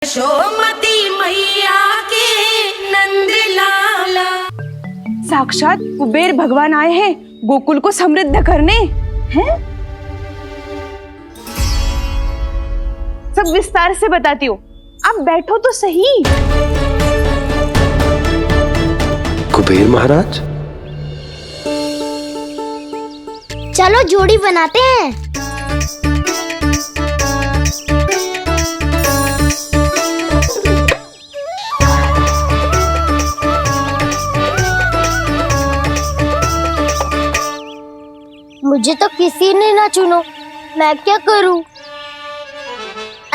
यशोमती मैया के नंद लाला। साक्षात कुबेर भगवान आए हैं गोकुल को समृद्ध करने हैं। सब विस्तार से बताती हूँ, आप बैठो तो सही। कुबेर महाराज, चलो जोड़ी बनाते हैं। मुझे तो किसी ने ना चुनो, मैं क्या करूं?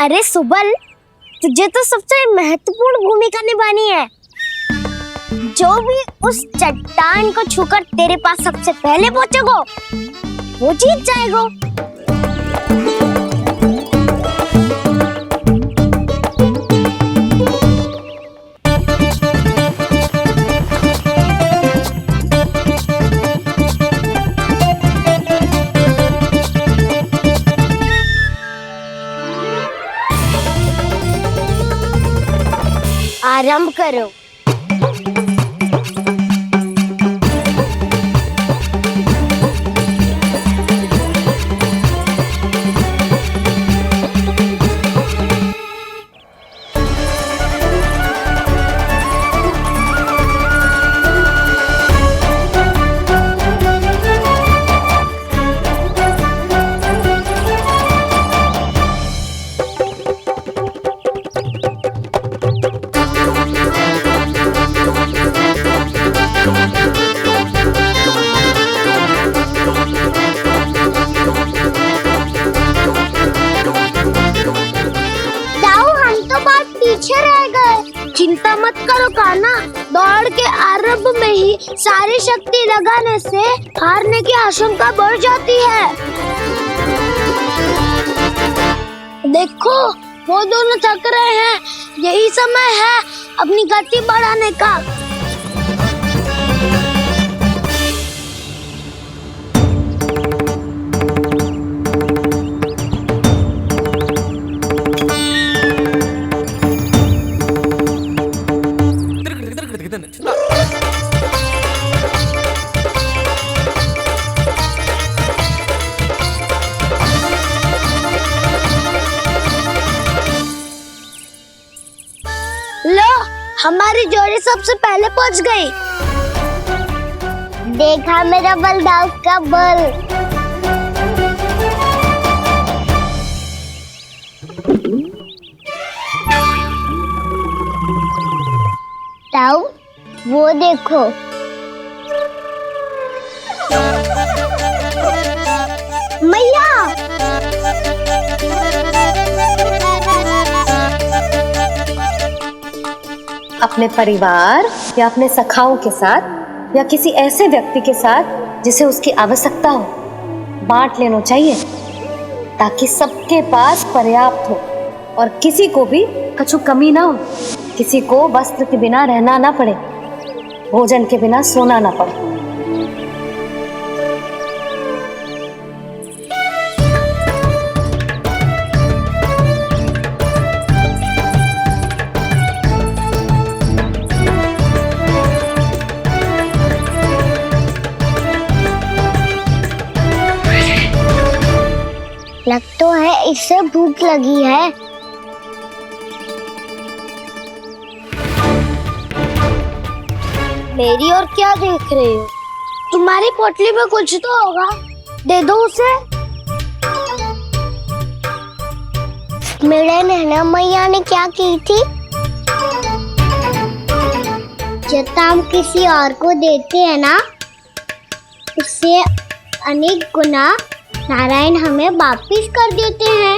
अरे सुबल, तुझे तो सबसे महत्वपूर्ण भूमिका निभानी है। जो भी उस चट्टान को छूकर तेरे पास सबसे पहले पहुंचेगा वो जीत जाएगा। आरंभ करो। चिंता मत करो कान्हा, दौड़ के आरंभ में ही सारी शक्ति लगाने से हारने की आशंका बढ़ जाती है। देखो वो दोनों थक रहे हैं, यही समय है अपनी गति बढ़ाने का। लो, हमारी जोड़ी सबसे पहले पहुंच गई। देखा मेरा बलदाव का बल। ताऊ, वो देखो। मैया, अपने परिवार या अपने सखाओं के साथ या किसी ऐसे व्यक्ति के साथ जिसे उसकी आवश्यकता हो, बांट लेना चाहिए ताकि सबके पास पर्याप्त हो और किसी को भी कछु कमी ना हो, किसी को वस्त्र के बिना रहना ना पड़े, भोजन के बिना सोना ना पड़े। लग तो है इससे भूख लगी है। मेरी और क्या देख रहे हो? तुम्हारी पोटली में कुछ तो होगा, दे दो उसे। मेरे नैना मैया ने क्या की थी? जब हम किसी और को देते हैं ना, उससे अनेक गुना नारायण हमें वापिस कर देते हैं।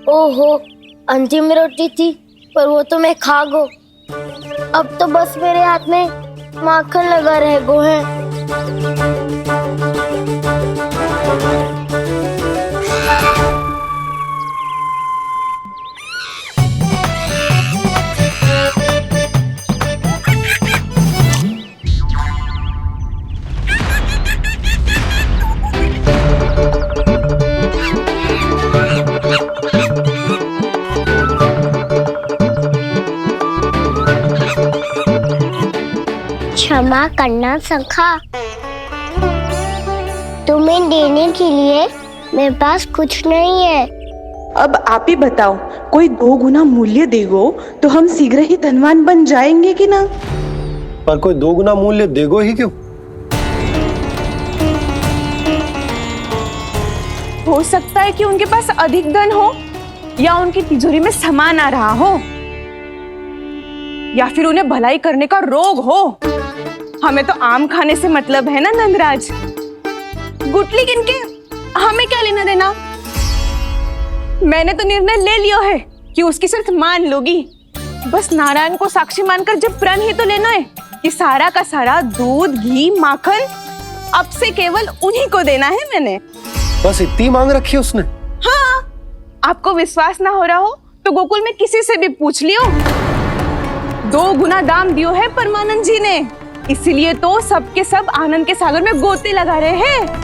ओहो, अंतिम रोटी थी पर वो तो मैं खा गो। अब तो बस मेरे हाथ में माखन लगा रह गो है। करना सखा। तुम्हें देने के लिए मेरे पास कुछ नहीं है। अब आप ही बताओ, कोई 2 गुना मूल्य देगो तो हम शीघ्र ही धनवान बन जाएंगे कि ना? पर कोई 2 गुना मूल्य देगो ही क्यों? हो सकता है कि उनके पास अधिक धन हो, या उनकी तिजोरी में सामान आ रहा हो, या फिर उन्हें भलाई करने का रोग हो। हमें तो आम खाने से मतलब है ना नंदराज। गुटली गिन के हमें क्या लेना देना? मैंने तो निर्णय ले लिया है कि उसकी सिर्फ मान लोगी। बस नारायण को साक्षी मानकर जब प्रण ही तो लेना है कि सारा का सारा दूध, घी, माखन अब से केवल उन्हीं को देना है मैंने। बस इतनी मांग रखी उसने? हाँ, आपको विश्वास ना हो रहा हो तो गोकुल में किसी से भी पूछ लियो। 2 गुना दाम दियो है परमानंद जी ने, इसलिए तो सबके सब आनंद के सागर में गोते लगा रहे हैं।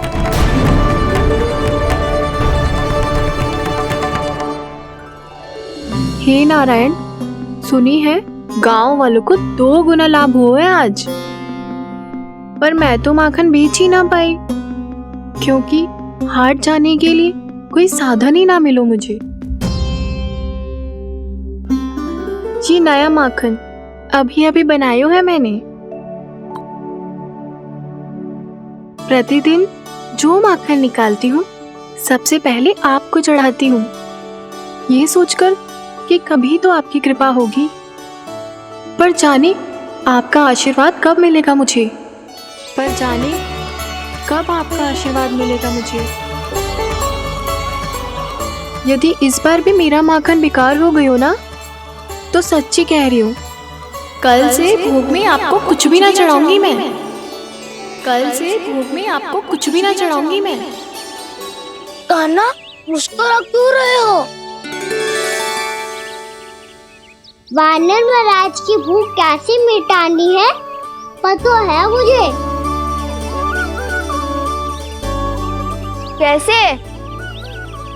हे नारायण, सुनी है गांव वालों को 2 गुना लाभ हुआ है आज, पर मैं तो माखन बेच ही ना पाई क्योंकि हाट जाने के लिए कोई साधन ही ना मिलो मुझे। ये नया माखन अभी अभी बनायो है मैंने। प्रतिदिन जो माखन निकालती हूँ सबसे पहले आपको चढ़ाती हूँ, ये सोचकर कि कभी तो आपकी कृपा होगी। पर जाने आपका आशीर्वाद कब मिलेगा मुझे, पर जाने कब आपका आशीर्वाद मिलेगा मुझे। यदि इस बार भी मेरा माखन बेकार हो गयो ना, तो सच्ची कह रही हूँ, कल से भोग में आपको कुछ भी ना चढ़ाऊंगी मैं। कल से भोग में आपको कुछ भी ना चढ़ाऊंगी मैं। कान्हा, मुस्कुरा क्यों रहे हो? वानर महाराज की भूख कैसे मिटानी है पता है मुझे। कैसे?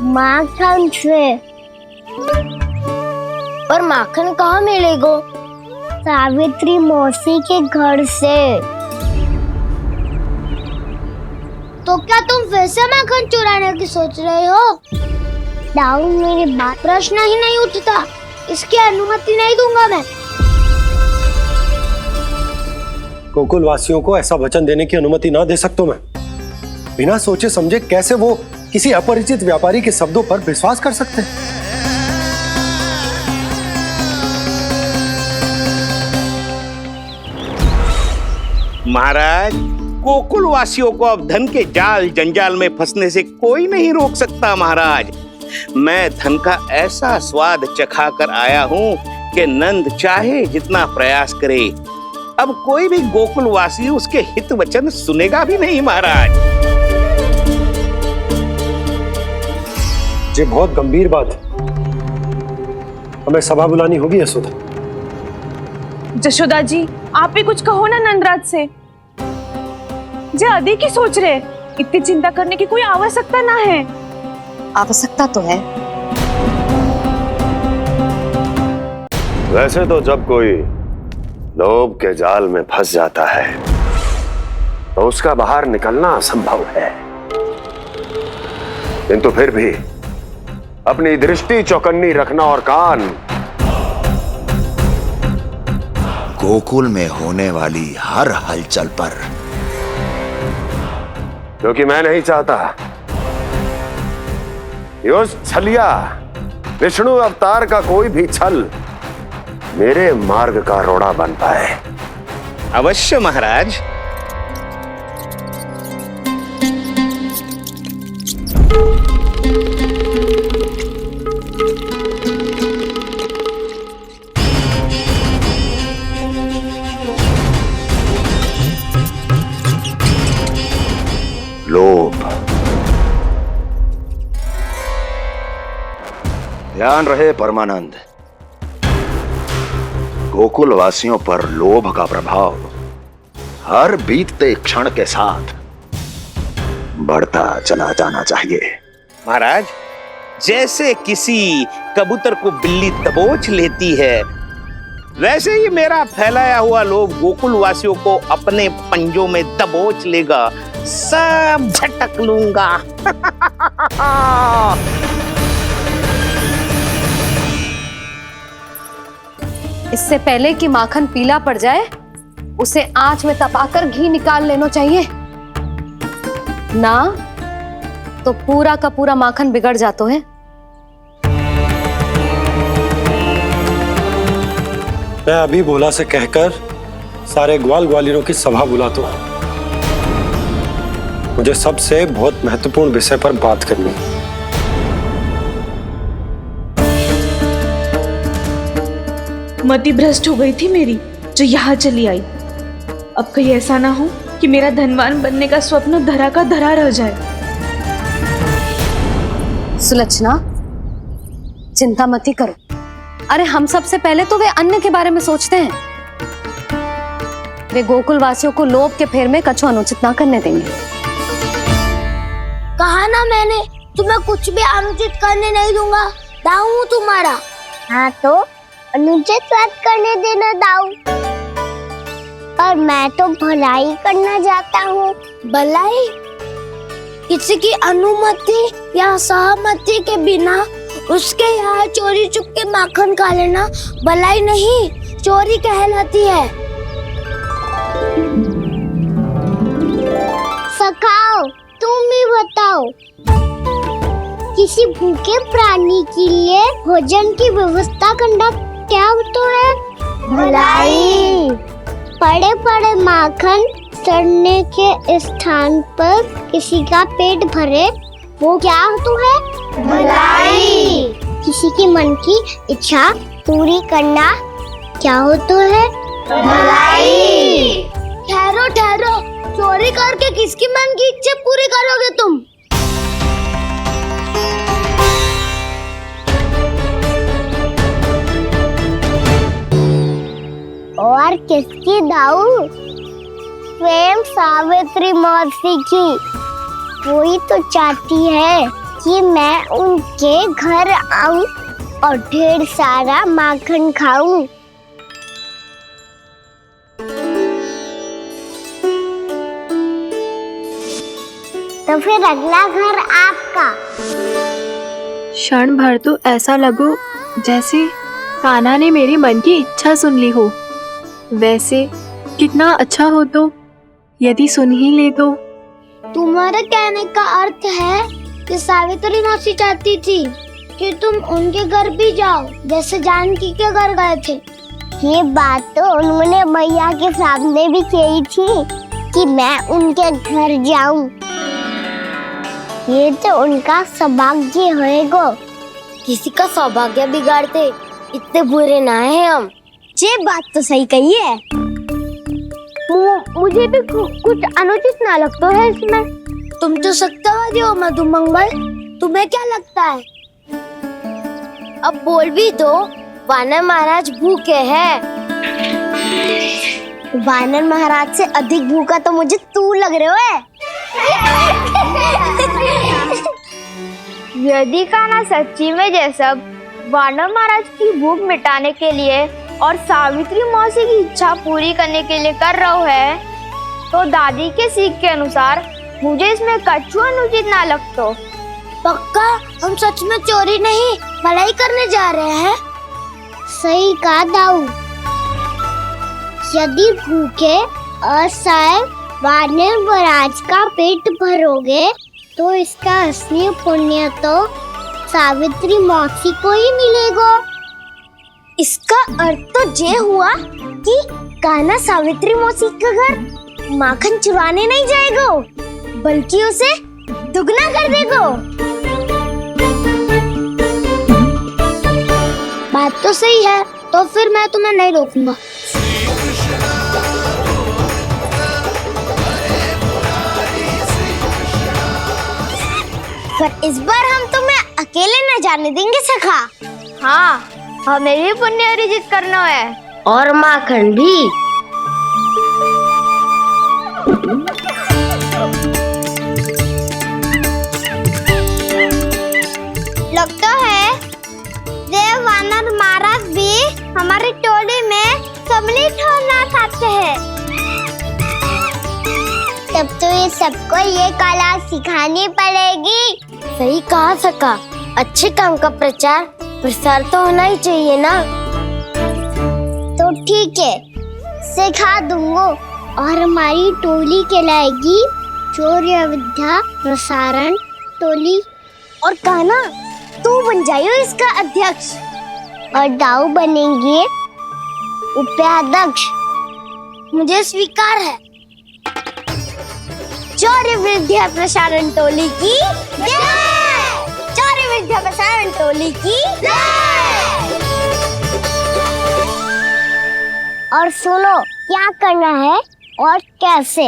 माखन से। पर माखन कहाँ मिलेगा? सावित्री मौसी के घर से। तो क्या तुम फिर से माखन चुराने की सोच रहे हो? दाऊ, मेरी बात प्रश्न ही नहीं उठता, इसकी अनुमति नहीं दूंगा मैं। गोकुल वासियों को ऐसा वचन देने की अनुमति ना दे सकता मैं। बिना सोचे समझे कैसे वो किसी अपरिचित व्यापारी के शब्दों पर विश्वास कर सकते हैं? महाराज, गोकुल वासियों को अब धन के जाल जंजाल में फंसने से कोई नहीं रोक सकता। महाराज, मैं धन का ऐसा स्वाद चखा कर आया हूँ कि नंद चाहे जितना प्रयास करे, अब कोई भी गोकुल वासी उसके हित वचन सुनेगा भी नहीं। महाराज, ये बहुत गंभीर बात है, हमें सभा बुलानी होगी यशोदा। जशोदा जी, आप भी कुछ कहो ना नंदराज से। जे अधिक ही सोच रहे, इतनी चिंता करने की कोई आवश्यकता ना है। आवश्यकता तो है। वैसे तो जब कोई लोभ के जाल में फंस जाता है तो उसका बाहर निकलना असंभव है, किंतु फिर भी अपनी दृष्टि चौकन्नी रखना और कान गोकुल में होने वाली हर हलचल पर, क्योंकि मैं नहीं चाहता कि उस छलिया विष्णु अवतार का कोई भी छल मेरे मार्ग का रोड़ा बन पाए। अवश्य महाराज। लोभ। ध्यान रहे परमानंद, गोकुल वासियों पर लोभ का प्रभाव हर बीतते क्षण के साथ बढ़ता चला जाना चाहिए। महाराज, जैसे किसी कबूतर को बिल्ली दबोच लेती है, वैसे ही मेरा फैलाया हुआ लोभ गोकुल वासियों को अपने पंजों में दबोच लेगा, सब झटक लूंगा। इससे पहले कि माखन पीला पड़ जाए, उसे आंच में तपाकर घी निकाल लेना चाहिए ना, तो पूरा का पूरा माखन बिगड़ जाता है। मैं अभी भोला से कहकर सारे ग्वाल ग्वालियरों की सभा बुलाता हूं। मुझे सबसे बहुत महत्वपूर्ण विषय पर बात करनी है। मति भ्रष्ट हो गई थी मेरी, जो यहाँ चली आई। अब कहीं ऐसा ना हो कि मेरा धनवान बनने का स्वप्न धरा का धरा रह जाए। सुलक्षणा, चिंता मत ही करो। अरे हम सबसे पहले तो वे अन्न के बारे में सोचते हैं। वे गोकुल वासियों को लोभ के फेर में कछु अनुचित ना करने देंगे। कहा ना मैंने, तुम्हें कुछ भी अनुचित करने नहीं दूंगा। दाऊ हूँ तुम्हारा। हाँ तो अनुचित बात करने देना दाऊ। पर मैं तो भलाई करना चाहता हूँ। भलाई? किसी की अनुमति या सहमति के बिना उसके यहाँ चोरी चुप के माखन खा लेना भलाई नहीं, चोरी कहलाती है। सखाओ, तुम ही बताओ, किसी भूखे प्राणी के लिए भोजन की व्यवस्था करना क्या होता है? भलाई। पड़े पड़े माखन सड़ने के स्थान पर किसी का पेट भरे, वो क्या होता है? भलाई। किसी की मन की इच्छा पूरी करना क्या होता है? भलाई। ठहरो ठहरो, चोरी करके किसकी मन की इच्छा पूरी करोगे तुम? और किसकी दाऊ? स्वयं सावित्री मौसी की। वही तो चाहती है कि मैं उनके घर आऊं और ढेर सारा माखन खाऊं। तो फिर अगला घर आपका। क्षण भर तो ऐसा लगो जैसे कान्हा ने मेरे मन की इच्छा सुन ली हो। वैसे कितना अच्छा हो तो यदि सुन ही ले तो। तुम्हारे कहने का अर्थ है कि सावित्री मौसी चाहती थी कि तुम उनके घर भी जाओ, जैसे जानकी के घर गए थे। ये बात तो उन्होंने मैया के सामने भी कही थी कि मैं उनके घर जाऊं। ये तो उनका सौभाग्य होएगा। किसी का सौभाग्य बिगाड़ते इतने बुरे ना है हम। ये बात तो सही कही है। मुझे भी कुछ अनुचित ना लगता है इसमें। तुम तो सत्यवादी हो मधुमंगल, तुम्हें क्या लगता है? अब बोल भी दो, वानर महाराज भूखे हैं। वानर महाराज से अधिक भूखा तो मुझे तू लग रहे हो। यदि कान्हा सच्ची में जैसा वानर महाराज की भूख मिटाने के लिए और सावित्री मौसी की इच्छा पूरी करने के लिए कर रहा है, तो दादी के सीख के अनुसार मुझे इसमें कछु अनुचित ना लगता। पक्का हम सच में चोरी नहीं भलाई करने जा रहे हैं। सही कहा दाऊ। यदि भूखे असहाय वानर महाराज का पेट भरोगे तो इसका असली पुण्य तो सावित्री मौसी को ही मिलेगा। इसका अर्थ तो ये हुआ कि कान्हा सावित्री मौसी का घर माखन चुराने नहीं जाएगा, बल्कि उसे दुगना कर देगा। बात तो सही है, तो फिर मैं तुम्हें नहीं रोकूंगा। पर इस बार हम तुम्हें अकेले न जाने देंगे सखा। हाँ, हमें भी पुण्य अर्जित करना है और माखन भी। लगता है देव वानर महाराज भी हमारी टोली में सम्मिलित होना चाहते हैं। तब तो ये सबको ये कला सिखानी पड़ेगी। सही कहा सका, अच्छे काम का प्रचार प्रसार तो होना ही चाहिए ना। तो ठीक है, सिखा दूंगा और हमारी टोली कहलाएगी शौर्य विद्या प्रसारण टोली। और कान्हा, तू बन जाइयो इसका अध्यक्ष और दाऊ बनेंगे उपाध्यक्ष। मुझे स्वीकार है। शौर्य विद्या प्रसारण टोली की जय! शौर्य विद्या प्रसारण टोली की जय! और सुनो, क्या करना है और कैसे।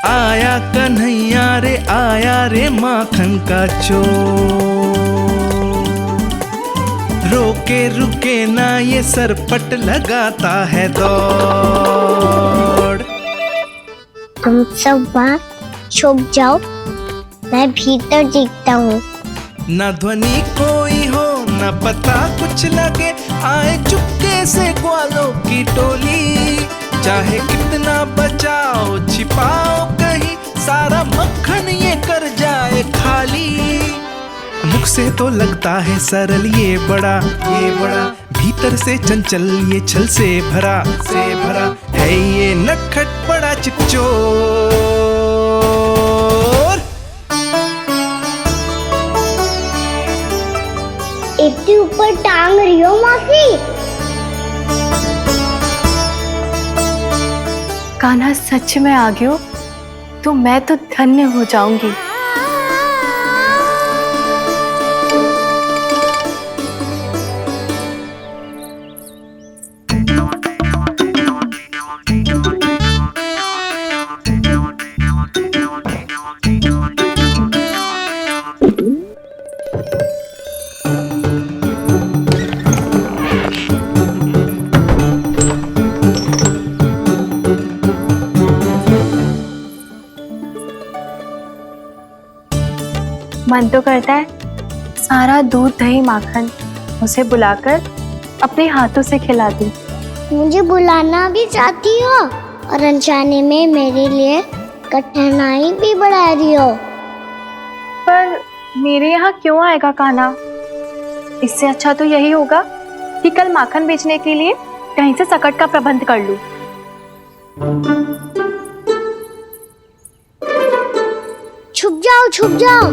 आया कन्हैया रे, आया रे माखन का चोर। रोके रुके ना ये सरपट लगाता है दौड़। तुम सब वहाँ छुप जाओ, मैं भीतर देखता हूँ। न ध्वनि कोई हो न पता कुछ लगे, आए चुपके से ग्वालों की टोली। चाहे कितना बचाओ छिपाओ कहीं, सारा मक्खन ये कर जाए खाली। मुख से तो लगता है सरल ये बड़ा भीतर से चंचल ये छल से भरा है ये नटखट बड़ा चिपचोर। इतने ऊपर टांग रही हो मौसी। कान्हा सच में आ गए हो तो मैं तो धन्य हो जाऊंगी। मन तो करता है सारा दूध दही माखन उसे बुलाकर अपने हाथों से खिला दूं। मुझे बुलाना भी चाहती हो और अनजाने में मेरे लिए कठिनाई भी बढ़ा रही हो। पर मेरे यहाँ क्यों आएगा कान्हा? इससे अच्छा तो यही होगा कि कल माखन बेचने के लिए कहीं से सकट का प्रबंध कर लूं। छुप जाओ, छुप जाओ।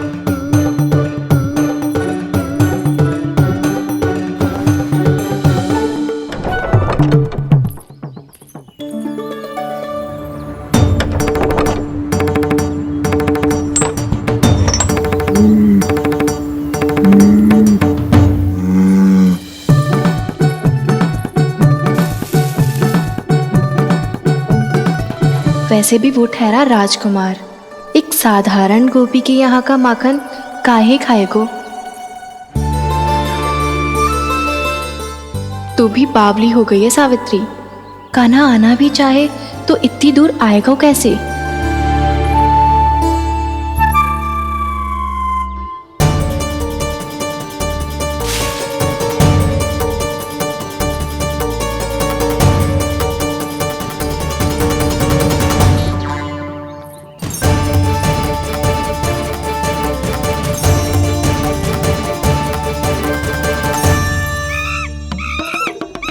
वैसे भी वो ठहरा राजकुमार, एक साधारण गोपी के यहाँ का माखन काहे खाएगो। तू भी बावली हो गई है सावित्री। कान्हा आना भी चाहे तो इतनी दूर आएगा कैसे?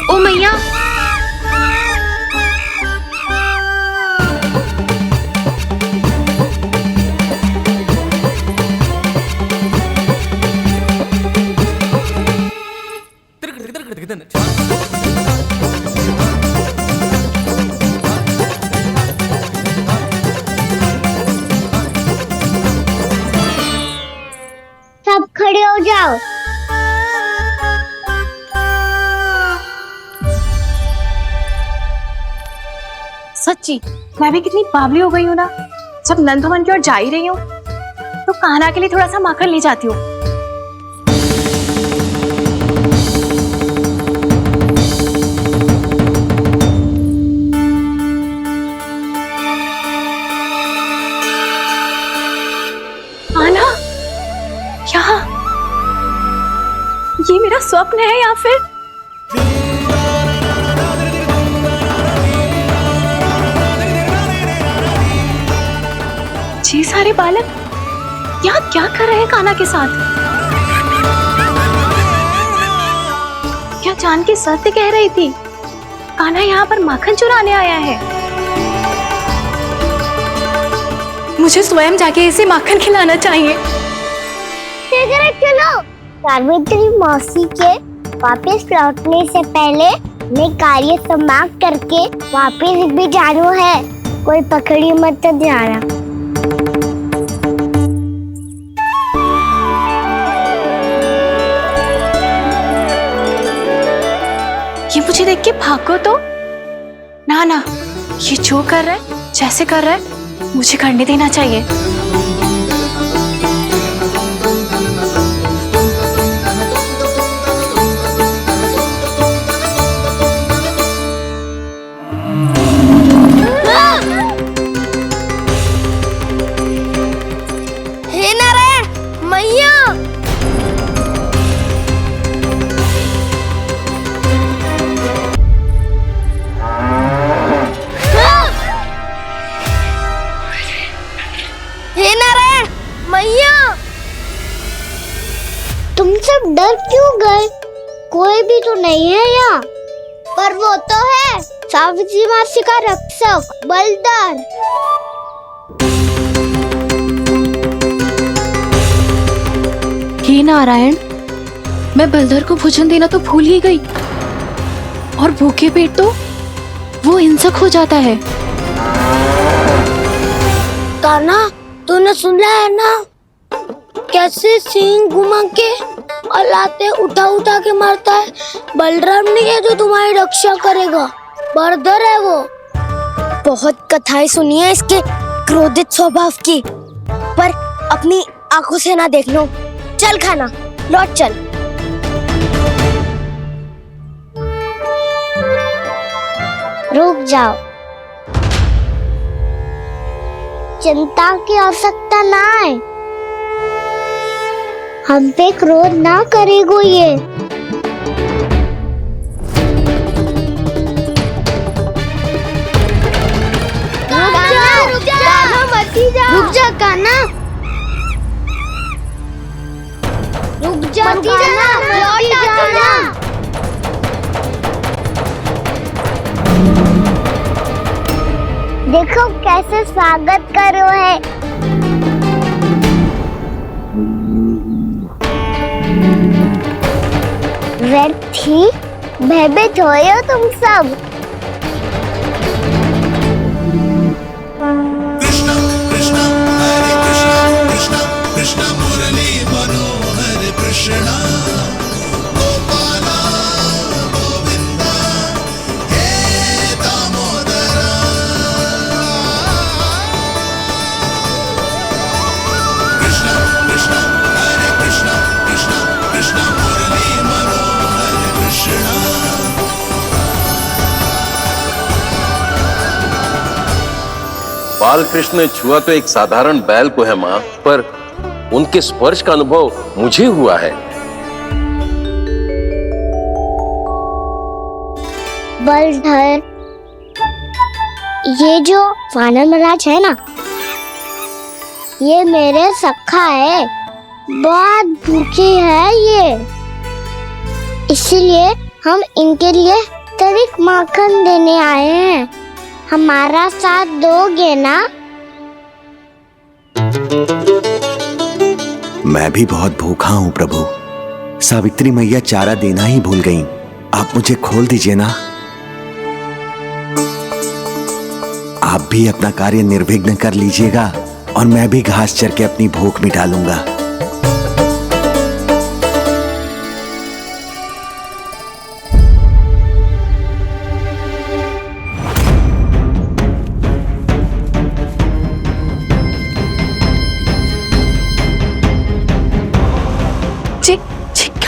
ओ मैया, सब खड़े हो जाओ। सच्ची मैं भी कितनी बावली हो गई हूँ ना, जब नंद भवन की ओर जा ही रही हूँ तो कान्हा के लिए थोड़ा सा माखन ले जाती हूँ। कान्हा, यहाँ ये मेरा स्वप्न है या फिर ये सारे बालक यहाँ क्या कर रहे हैं कान्हा के साथ? क्या जानकी सत्य कह रही थी? कान्हा यहाँ पर माखन चुराने आया है। मुझे स्वयं जाके इसे माखन खिलाना चाहिए। चलो, सावित्री मौसी के वापस लौटने से पहले मैं कार्य समाप्त करके वापस भी जानू है। कोई पकड़ी मत जाना। ये मुझे देख के भागो तो ना ना, ये जो कर रहा है, जैसे कर रहा है, मुझे करने देना चाहिए। हे नारायण मैया, तुम सब डर क्यों गए? कोई भी तो नहीं है यहाँ। पर वो तो है, सावित्री मासी का रक्षक बलदार। हे नारायण, मैं बलधर को भोजन देना तो भूल ही गई, और भूखे पेट तो वो हिंसक हो जाता है। कान्हा, तूने सुना है ना कैसे सींग घुमा के और लाते उठा उठा के मारता है? बलराम नहीं है जो तुम्हारी रक्षा करेगा, बलधर है वो। बहुत कथाएं सुनी है इसके क्रोधित स्वभाव की, पर अपनी आंखों से ना देख लो। चल खाना, लौट चल। रुक जाओ, चिंता की आवश्यकता ना है। हम पे क्रोध ना करेगो ये। रुक जा कान्हा, रुक जा कान्हा, लौट जाना। देखो कैसे स्वागत करो है। व्यर्थ ही भयभीत हो तुम सब। बाल कृष्ण ने छुआ तो एक साधारण बैल को है माँ, पर उनके स्पर्श का अनुभव मुझे हुआ है। बलधर, ये जो वानर महाराज है ना, ये मेरे सखा है, बहुत भूखे हैं ये, इसलिए हम इनके लिए तनिक माखन देने आए हैं। हमारा साथ दोगे ना? मैं भी बहुत भूखा हूँ प्रभु। सावित्री मैया चारा देना ही भूल गईं। आप मुझे खोल दीजिए ना। आप भी अपना कार्य निर्विघ्न कर लीजिएगा और मैं भी घास चर के अपनी भूख मिटा लूंगा।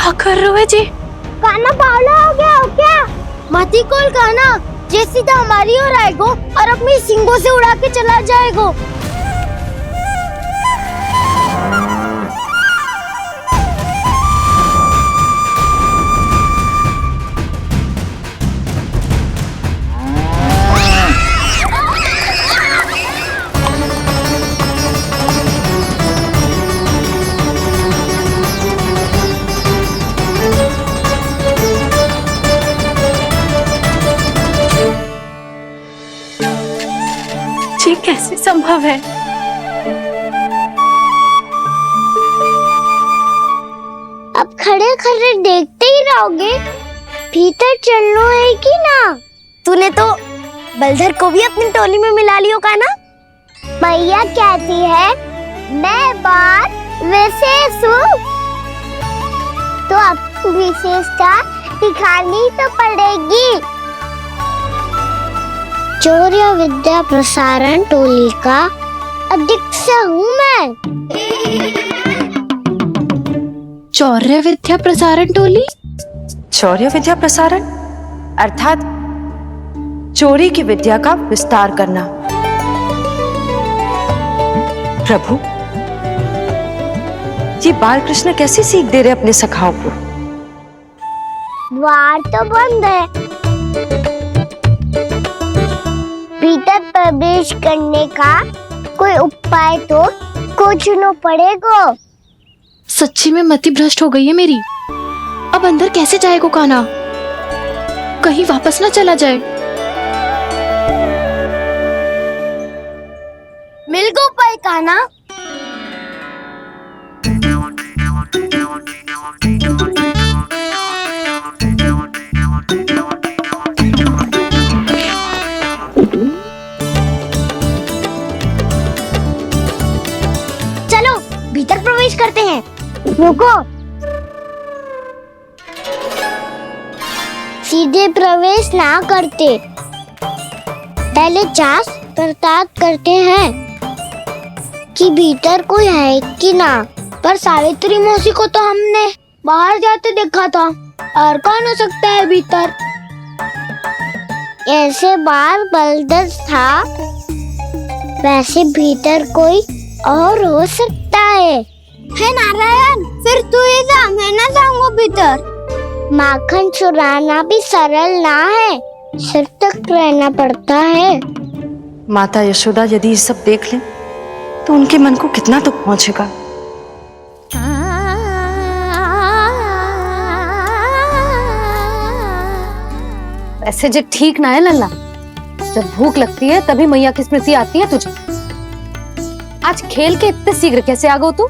क्या कर रहे हो जी? काना बावला हो गया हो क्या? मती कोल काना, जे सीधा हमारी ओर आएगो और अपनी सींगों से उड़ा के चला जाएगो। ये कैसे संभव है? अब खड़े खड़े देखते ही रहोगे? भीतर चलना है कि ना? तूने तो बलधर को भी अपनी टोली में मिला लियो का ना? मैया कहती है मैं बात विशेष हूँ, तो अब विशेषता दिखानी तो पड़ेगी। चौर्य विद्या प्रसारण टोली का अध्यक्ष हूँ मैं। चौर्य विद्या प्रसारण टोली? चौर्य विद्या प्रसारण अर्थात चोरी की विद्या का विस्तार करना। प्रभु, ये बालकृष्ण कैसी सीख दे रहे अपने सखाओं को? द्वार तो बंद है, भीतर प्रवेश करने का कोई उपाय तो खोजना पड़ेगा। सच्ची में मति भ्रष्ट हो गई है मेरी। अब अंदर कैसे जाएगा काना? कहीं वापस ना चला जाए। मिल गो पाए काना। चलो भीतर प्रवेश करते हैं। रुको, सीधे प्रवेश ना करते, पहले जांच पड़ताल करते हैं कि भीतर कोई है कि ना। पर सावित्री मौसी को तो हमने बाहर जाते देखा था, और कौन हो सकता है भीतर? ऐसे बार बलदर था, वैसे भीतर कोई और हो सकता है नारायण? फिर तू ही जा, मैं ना जाऊंगा भीतर। माखन चुराना भी सरल ना है, सिर तक रहना पड़ता है। माता यशोदा यदि ये सब देख लें तो उनके मन को कितना दुख पहुंचेगा। ऐसे जे ठीक ना है लल्ला। जब भूख लगती है तभी मैया की स्मृति आती है तुझे। आज खेल के इतने शीघ्र कैसे आ गो तू?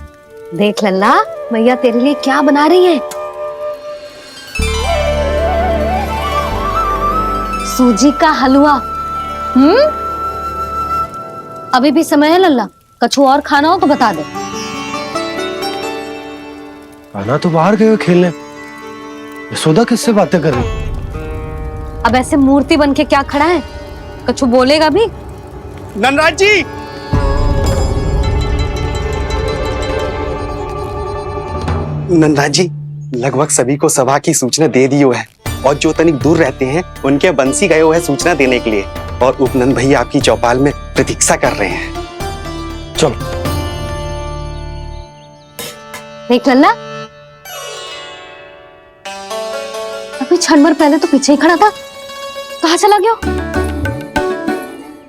देख लल्ला, मैया तेरे लिए क्या बना रही है। सूजी का हलवा। अभी भी समय है लल्ला, कछु और खाना हो तो बता दे। कान्हा तो बाहर गए खेलने, यशोदा किससे बातें कर रही? अब ऐसे मूर्ति बन के क्या खड़ा है? कछु बोलेगा भी? नंदराज जी, नंदराज जी, लगभग सभी को सभा की सूचना दे दी है, और जो तनिक दूर रहते हैं उनके बंसी गए हुए है सूचना देने के लिए, और उपनंद भैया आपकी चौपाल में प्रतीक्षा कर रहे हैं। चलो। देख लल्ला, अभी क्षण भर पहले तो पीछे ही खड़ा था, कहाँ चला गया?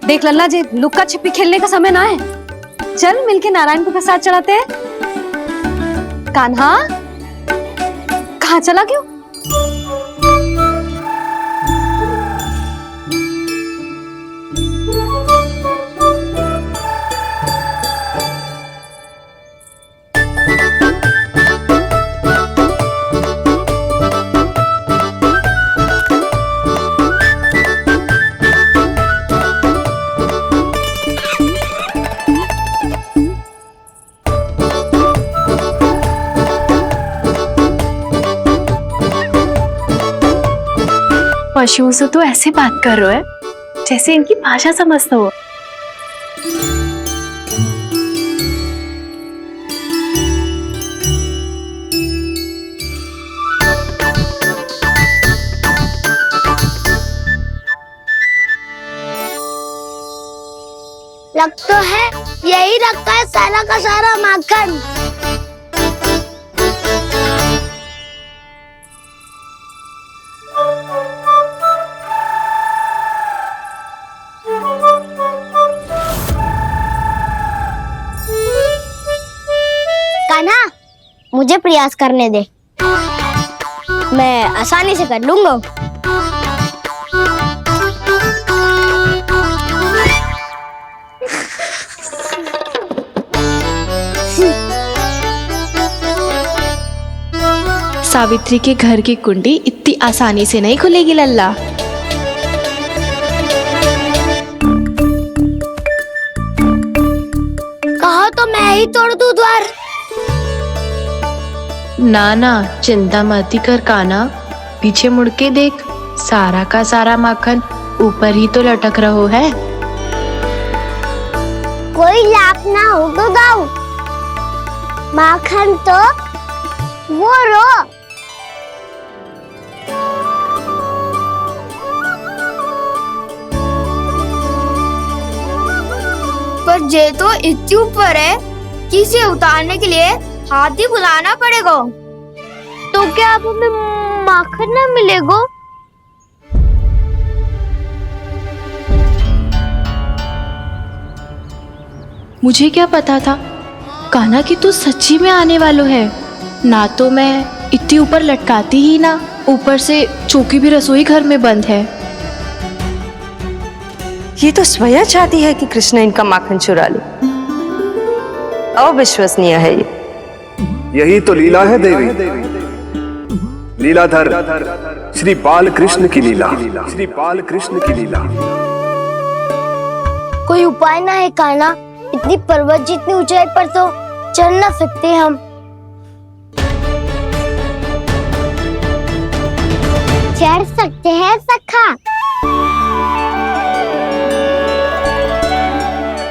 देख लल्ला जी, लुक्का छिपी खेलने का समय ना है। चल मिलके नारायण को प्रसाद चढ़ाते हैं। कान्हा, कहाँ चला गया? पशुओं से तो ऐसे बात कर रहे हो जैसे इनकी भाषा समझता हो। लग तो है यही रखा है सारा का सारा माखन। कान्हा, मुझे प्रयास करने दे, मैं आसानी से कर लूंगा। सावित्री के घर की कुंडी इतनी आसानी से नहीं खुलेगी लल्ला। कहो तो मैं ही तोड़ दूं द्वार। ना ना, चिंता मत कर कान्हा, पीछे मुड़ के देख, सारा का सारा माखन ऊपर ही तो लटक रहो है। कोई लाभ ना हो तो दाऊ, माखन तो वो रो। पर जे तो इतनी ऊपर है कि इसे उतारने के लिए हाथी बुलाना पड़ेगा। तो क्या अब हमें माखन ना मिलेगा? मुझे क्या पता था कान्हा कि तू सच्ची में आने वालो है। ना तो मैं इतनी ऊपर लटकाती ही ना, ऊपर से चौकी भी रसोई घर में बंद है। ये तो स्वयं चाहती है कि कृष्ण इनका माखन चुरा ले। अविश्वसनीय है ये। यही तो लीला है देवी, लीलाधर श्री बाल कृष्ण की लीला, श्री बाल कृष्ण की लीला। कोई उपाय ना है कान्हा? इतनी पर्वत जितनी ऊंचाई पर तो चढ़ ना सकते हम। चढ़ सकते हैं सखा,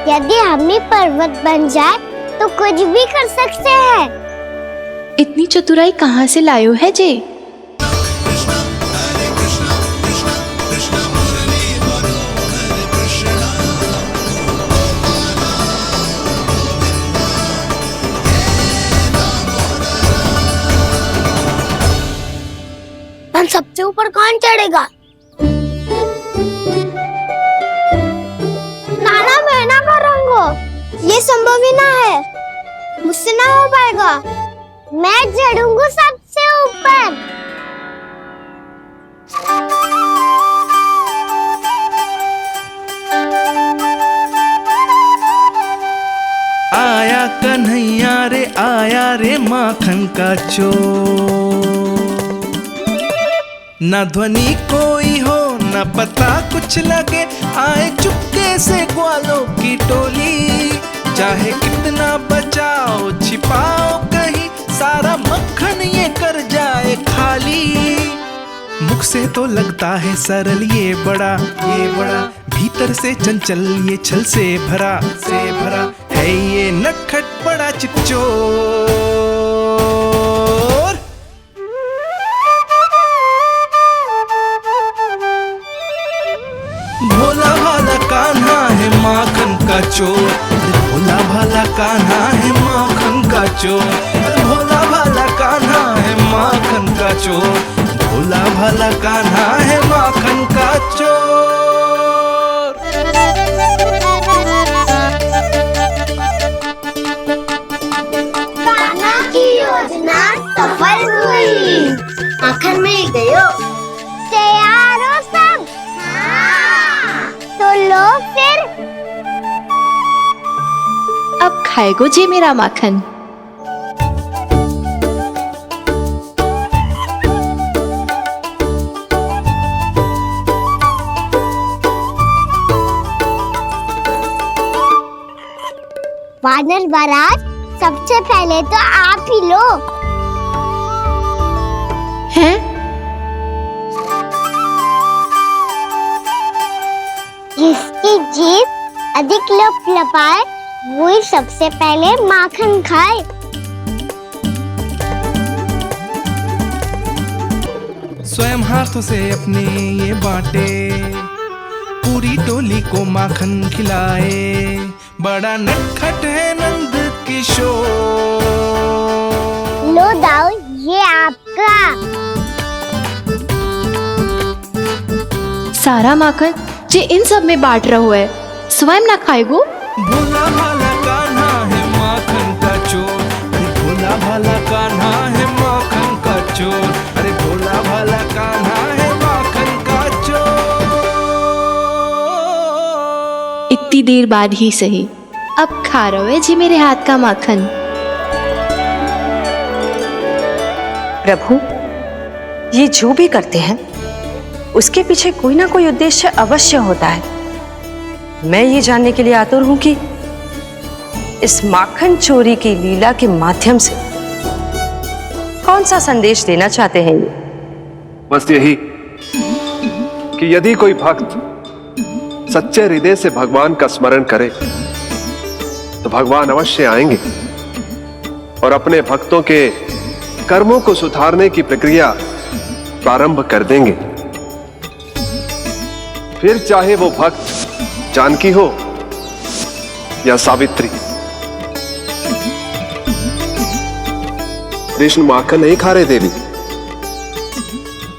यदि हम ही पर्वत बन जाए तो कुछ भी कर सकते हैं। इतनी चतुराई कहाँ से लायो है जे? हम सबसे ऊपर कौन चढ़ेगा? नाना मैं ना करूँगा, ये संभव ही ना है, मुझसे ना हो पाएगा। मैं चढ़ूंगा सबसे ऊपर। आया कन्हैया रे, आया रे माखन का चोर। न ध्वनि कोई हो न पता कुछ लगे, आए चुपके से ग्वालों की टोली। चाहे कितना बचाओ छिपाओ कहीं, सारा मक्खन ये कर जाए खाली। मुख से तो लगता है सरल ये बड़ा भीतर से चंचल ये छल से भरा है ये नटखट बड़ा चिच्चोर। भोला भाला कान्हा है माखन का चोर, भोला भाला कान्हा है माखन का चोर, भोला भाला कान्हा है माखन का चोर, भोला भाला कान्हा है माखन का चोर। कान्हा की योजना सफल हुई, माखन मिल गयो। तैयार हो सब? तो लो फिर। अब खाएगो जे मेरा माखन। वानर महाराज, सबसे पहले तो आप ही लो। हैं? जिसकी जीभ अधिक लपलपाए वही सबसे पहले माखन खाए। स्वयं हाथों से अपने ये बांटे, पूरी टोली को माखन खिलाए। बड़ा नटखट है नंद किशोर। लो दाऊ, ये आपका। सारा माखन जे इन सब में बांट रहो है, स्वयं ना खाएगो। भोला भाला कान्हा है माखन का चोर, अरे भोला भाला कान्हा है माखन का चोर, अरे भोला भाला कान्हा है माखन का चोर। इतनी देर बाद ही सही, अब खा रहे हो जी मेरे हाथ का माखन। प्रभु, ये जो भी करते हैं उसके पीछे कोई ना कोई उद्देश्य अवश्य होता है। मैं ये जानने के लिए आतुर हूं कि इस माखन चोरी की लीला के माध्यम से कौन सा संदेश देना चाहते हैं ये। बस यही कि यदि कोई भक्त सच्चे हृदय से भगवान का स्मरण करे तो भगवान अवश्य आएंगे और अपने भक्तों के कर्मों को सुधारने की प्रक्रिया प्रारंभ कर देंगे। फिर चाहे वो भक्त जानकी हो या सावित्री। कृष्ण माखन नहीं खा रहे देवी,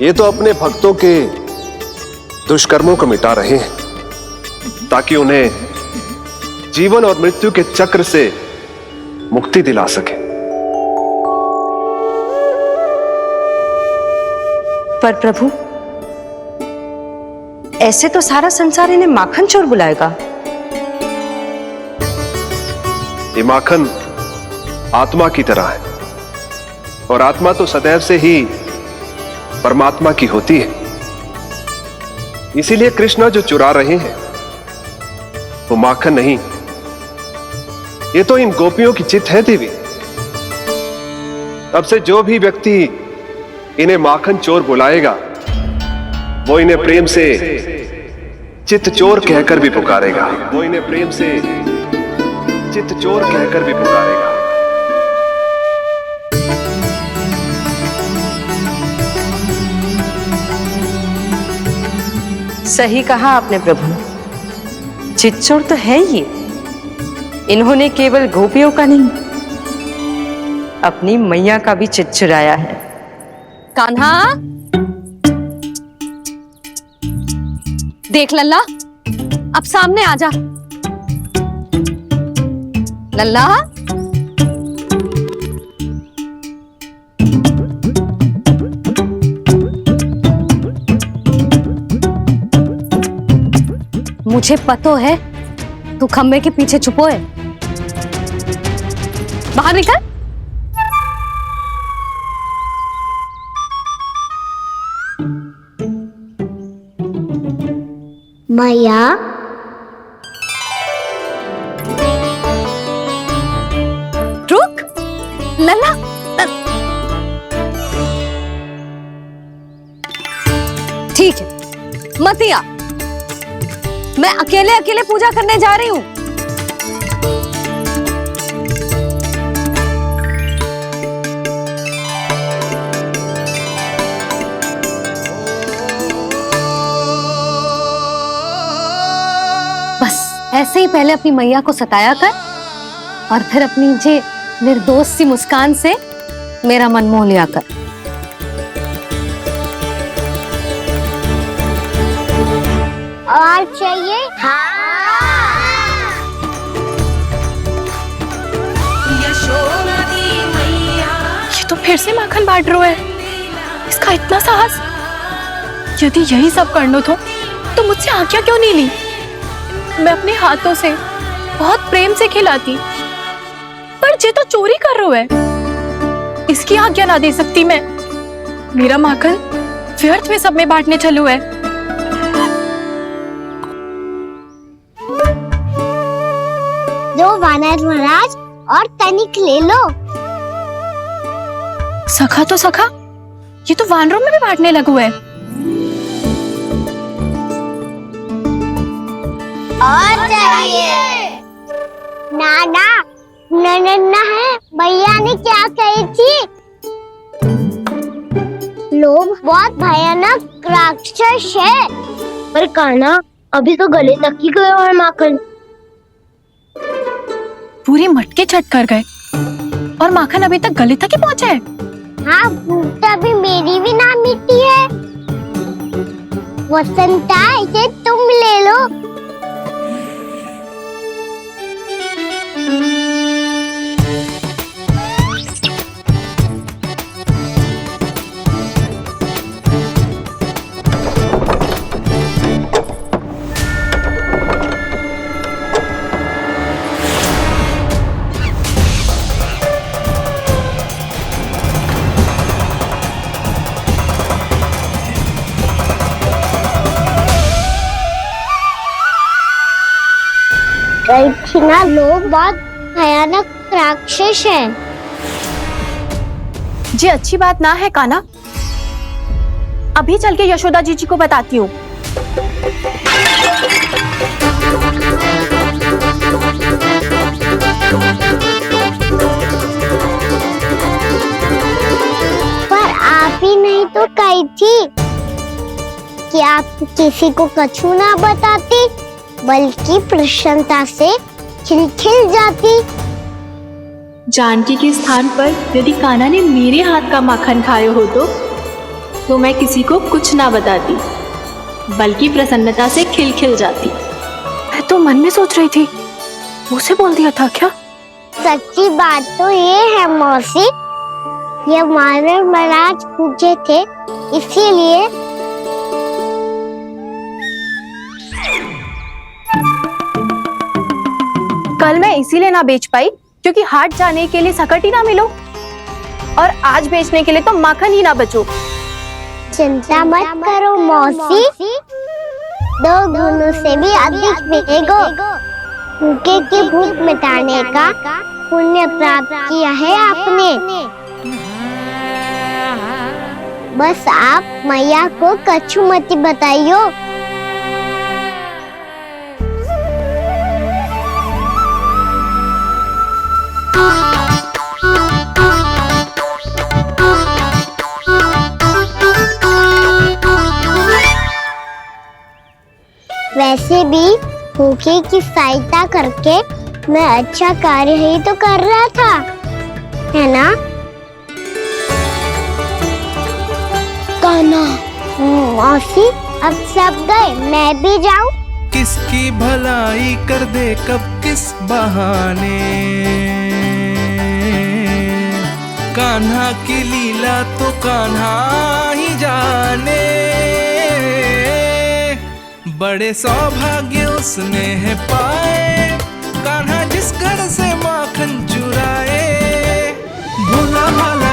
ये तो अपने भक्तों के दुष्कर्मों को मिटा रहे हैं ताकि उन्हें जीवन और मृत्यु के चक्र से मुक्ति दिला सके। पर प्रभु, ऐसे तो सारा संसार इन्हें माखन चोर बुलाएगा। ये माखन आत्मा की तरह है और आत्मा तो सदैव से ही परमात्मा की होती है। इसीलिए कृष्ण जो चुरा रहे हैं वो माखन नहीं, ये तो इन गोपियों की चित्त है देवी। तब से जो भी व्यक्ति इन्हें माखन चोर बुलाएगा वो इन्हें प्रेम से चित्त चोर कहकर भी पुकारेगा। वो इन्हें प्रेम से चित्त चोर कहकर भी पुकारेगा। सही कहा आपने प्रभु, चित्चोर तो है ये। इन्होंने केवल गोपियों का नहीं, अपनी मैया का भी चित्त चुराया है। कान्हा, देख लल्ला, अब सामने आ जा। लल्ला, मुझे पतो है तू खम्बे के पीछे छुपो है। बाहर निकल। मैया, रुक लल्ला, ठीक है मत आ, मैं अकेले अकेले पूजा करने जा रही हूँ। बस ऐसे ही पहले अपनी मैया को सताया कर और फिर अपनी जे निर्दोष सी मुस्कान से मेरा मन मोह लिया कर। और चाहिए? ये तो फिर से माखन बांट रहा है। इसका इतना साहस। यदि यही सब करना तो मुझसे आज्ञा क्यों नहीं ली? मैं अपने हाथों से बहुत प्रेम से खिलाती, पर ये तो चोरी कर रहा है। इसकी आज्ञा ना दे सकती मैं। मेरा माखन व्यर्थ में सब में बांटने चलू है। दो वानर महाराज और तनिक ले लो। सखा तो सखा, ये तो वानरों में भी बांटने लगू है। और चाहिए? नाना, नन्ना है, भैया ने क्या कही थी? लोभ बहुत भयानक राक्षस है। पर कान्हा, अभी तो गले तक ही गया है माखन। पूरी मटके चट कर गए और माखन अभी तक गले तक ही पहुंचा है। हाँ, भूख तो अभी मेरी भी ना मिटी है। वसंता, इसे तुम ले लो। ना लोग बहुत भयानक राक्षस हैं। जी अच्छी बात ना है कान्हा, अभी चल के यशोदा जी को बताती हूँ। पर आप ही नहीं तो कही थी कि आप किसी को कछु ना बताती, बल्कि प्रसन्नता से खिलखिल जाती। जानकी के स्थान पर यदि कान्हा ने मेरे हाथ का माखन खाया हो तो मैं किसी को कुछ ना बताती, बल्कि प्रसन्नता से खिलखिल जाती। मैं तो मन में सोच रही थी, मुझसे बोल दिया था क्या? सच्ची बात तो ये है मौसी, ये मानव महाराज पूछे थे, इसीलिए। कल मैं इसीलिए ना बेच पाई क्योंकि हाट जाने के लिए सकट ही ना मिलो, और आज बेचने के लिए तो माखन ही ना बचो। चिंता मत करो मौसी, 2 गुणों से भी अधिक मिलेगा। भूखे की भूख मिटाने का पुण्य प्राप्त किया है आपने। बस आप मैया को कछु मत बताइयो। वैसे भी भूखे की सहायता करके मैं अच्छा कार्य ही तो कर रहा था, है ना? कान्हा, मौसी अब सब गए, मैं भी जाऊं? किसकी भलाई कर दे कब किस बहाने, कान्हा की लीला तो कान्हा ही जाने। बड़े सौभाग्य उसने है पाए, कान्हा जिस घर से माखन चुराए। भोला भाला